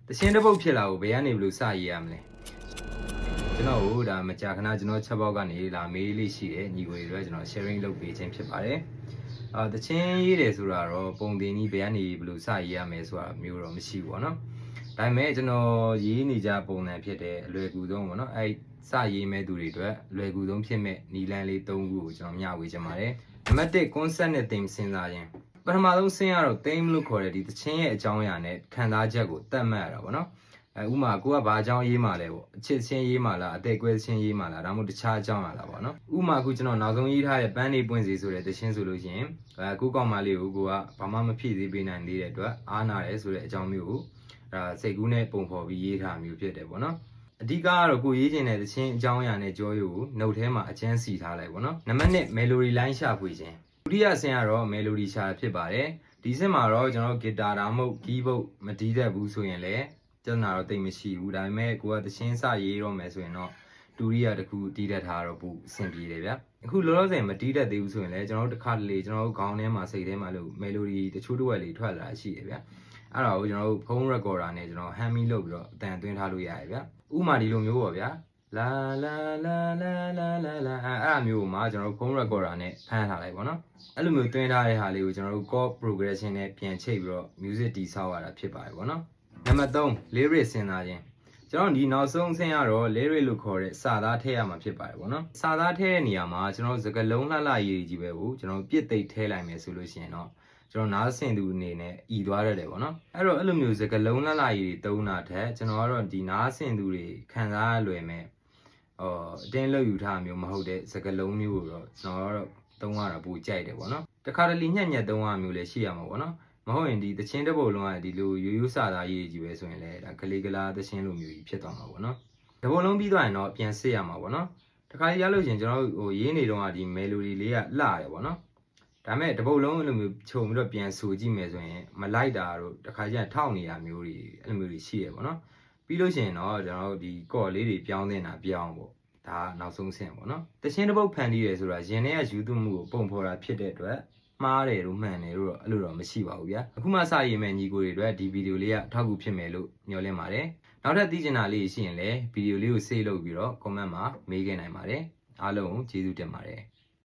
တချင်းတစ်ပုတ်ဖြစ်လာကိုဘယ်ကနေဘလို့စရေးရမလဲကျွန်တော်တို့ဒါမကြာခဏကျွန်တော်ချက်ပေါက်ကနေလာမေးလေးရှိတယ်ညီကိုတွေကျွန်တော် sharing လုပ်ပေးခြင်းဖြစ်ပါတယ်တချင်းရေးတယ်ဆိုတာတော့ပုံတင်ကြီးဘယ်ကနေဘလို့စရေးရမယ်ဆိုတာမျိုးတော့မရှိဘူးပေါ့နော်ဒါပေမဲ့ကျွန်တော်ရေးနေကြပုံစံဖြစ်တဲ့အလွယ်ကူဆုံးပေါ့နော်အဲ့စရေးမဲ့သူတွေအတွက်လွယ်ကူဆုံးဖြစ်မဲ့နီလန်းလေး၃ခုကိုကျွန်တော်မျှဝေချင်ပါတယ်နံပါတ်1 concept နဲ့ theme စဉ်းစားခြင်းပထမဆုံးစဉ်းရတော့ theme လို့ခေါ်တဲ့ဒီတချင်းရဲ့အကြောင်းအရာနဲ့ခံစားချက်ကိုသတ်မှတ်ရတာပေါ့နော်ဥမာကိုကဘာအကြောင်းရေးမှလဲပေါ့အချစ်ချင်းရေးမှလားအသက်ကွဲချင်းရေးမှလားဒါမှမဟုတ်တခြားအကြောင်းလားပေါ့နော်ဥမာအခုကျွန်တော်နောက်ဆုံးရေးထားတဲ့ပန်းနေပွင့်စီဆိုတဲ့တချင်းဆိုလို့ရှိရင်အခုကောင်မလေးကိုကဘာမှမဖြစ်သေးပေးနိုင်သေးတဲ့အတွက်အားနာတယ်ဆိုတဲ့အကြောင်းမျိုးကိုစိတ်ကူးနဲ့ပုံဖော်ပြီးရေးထားမျိုးဖြစ်တယ်ပေါ့နော်အဓိကကတော့ကိုရေးချင်တဲ့တချင်းအကြောင်းအရာနဲ့ကြောရိုးကိုနှုတ်ထဲမှာအကျန်းစီထားလိုက်ပေါ့နော်နံပါတ်1 melody line ရှာဖွေခြင်းဒုတိယအဆင့်ကတော့ melody ရှာဖြစ်ပါတယ်ဒီအဆင့်မှာတော့ကျွန်တော်ဂီတာဒါမှမဟုတ် keyboard မတီးတတ်ဘူးဆိုရင်လည်းကျန်တာတော့တိတ်မရှိဘူးဒါပေမဲ့ကိုကတချင်းစရေးတော့မယ်ဆိုရင်တော့တူရီယာတခုတီးတတ်ထားတော့ပိုအဆင်ပြေတယ်ဗျအခုလောလောဆယ်မတီးတတ်သေးဘူးဆိုရင်လည်းကျွန်တော်တို့တစ်ခါတလေကျွန်တော်တို့ခေါင်းထဲမှာစိတ်ထဲမှာလို့ melody တချို့တစ်ဝက်လေးထွက်လာရှိတယ်ဗျအဲ့ဒါကိုကျွန်တော်တို့ phone recorder နဲ့ကျွန်တော် humming လုပ်ပြီးတော့အတန်သွင်းထားလို့ရတယ်ဗျဥမာဒီလိုမျိုးပေါ့ဗျာလာလာလာလာလာလာလာအဲ့အမျိုးမှာကျွန်တော်တို့ phone recorder နဲ့ဖမ်းထားလိုက်ပေါ့နော်အဲ့လိုမျိုးသွင်းထားတဲ့ဟာလေးကိုကျွန်တော်တို့ chord progression နဲ့ပြန်ချိတ်ပြီးတော့ music တည်ဆောက်ရတာဖြစ်ပါတယ်ပေါ့နော်နံပါတ်3 lyric စဉ်းစားခြင်းကျွန်တော်ဒီနောက်ဆုံးအဆင့်ကတော့ lyric လို့ခေါ်တဲ့စာသားထည့်ရမှာဖြစ်ပါတယ်ပေါ့နော်စာသားထည့်တဲ့နေရာမှာကျွန်တော်စကားလုံးလှလှရေးကြီးပဲကိုကျွန်တော်ပြစ်သိပ်ထည့်လိုက်မယ်ဆိုလို့ရှိရင်တော့ကျွန်တော်နားဆင်သူအနေနဲ့ဤသွားရတယ်ပေါ့နော်အဲ့တော့အဲ့လိုမျိုးစကားလုံးလှလှရေးတုံးတာထက်ကျွန်တော်ကတော့ဒီနားဆင်သူတွေခံစားရလွယ်မဲ့အတင်းလို့ယူထားမျိုးမဟုတ်တဲ့စကားလုံးမျိုးကိုတော့ကျွန်တော်ကတော့သုံးရတာပိုကြိုက်တယ်ပေါ့နော်တခါတလေညံ့ညက်သုံးရမျိုးလည်းရှိရမှာပေါ့နော်မဟုတ်ရင်ဒီတချင်းတစ်ပုတ်လုံးကဒီလိုရိုးရိုးစာသားရေးကြီးပဲဆိုရင်လည်းဒါကလေးကလားတချင်းလိုမျိုးကြီးဖြစ်သွားမှာပေါ့နော်တစ်ပုတ်လုံးပြီးသွားရင်တော့ပြန်စစ်ရမှာပေါ့နော်တခါရလို့ရှင်ကျွန်တော်ဟိုရေးနေတော့ကဒီ melody လေးကလှတယ်ပေါ့နော်ဒါမဲ့တစ်ပုတ်လုံးအဲ့လိုမျိုးခြုံပြီးတော့ပြန်ဆိုကြည့်မယ်ဆိုရင်မလိုက်တာတို့တခါကျရင်ထောက်နေတာမျိုးတွေအဲ့လိုမျိုးတွေရှိရပေါ့နော်ပြီးလို့ရှိရင်တော့ကျွန်တော်တို့ဒီကော့လေးတွေပြောင်းနေတာပြောင်းပေါ့ဒါနောက်ဆုံးဆင့်ပေါ့နော်တချင်းတစ်ပုတ်ဖန်တီးတယ်ဆိုတာရင်ထဲကယူသွမှုကိုပုံဖော်တာဖြစ်တဲ့အတွက်မှားတယ်လို့မှန်တယ်လို့တော့အဲ့လိုတော့မရှိပါဘူးဗျာအခုမှစရေးမဲ့ညီကိုတွေအတွက်ဒီဗီဒီယိုလေးကအထောက်အကူဖြစ်မယ်လို့မျှော်လင့်ပါတယ်နောက်ထပ်သိချင်တာလေးရှိရင်လည်းဗီဒီယိုလေးကို save လုပ်ပြီးတော့ comment မှာမေးခဲ့နိုင်ပါတယ်အားလုံးကျေးဇူးတင်ပါတယ်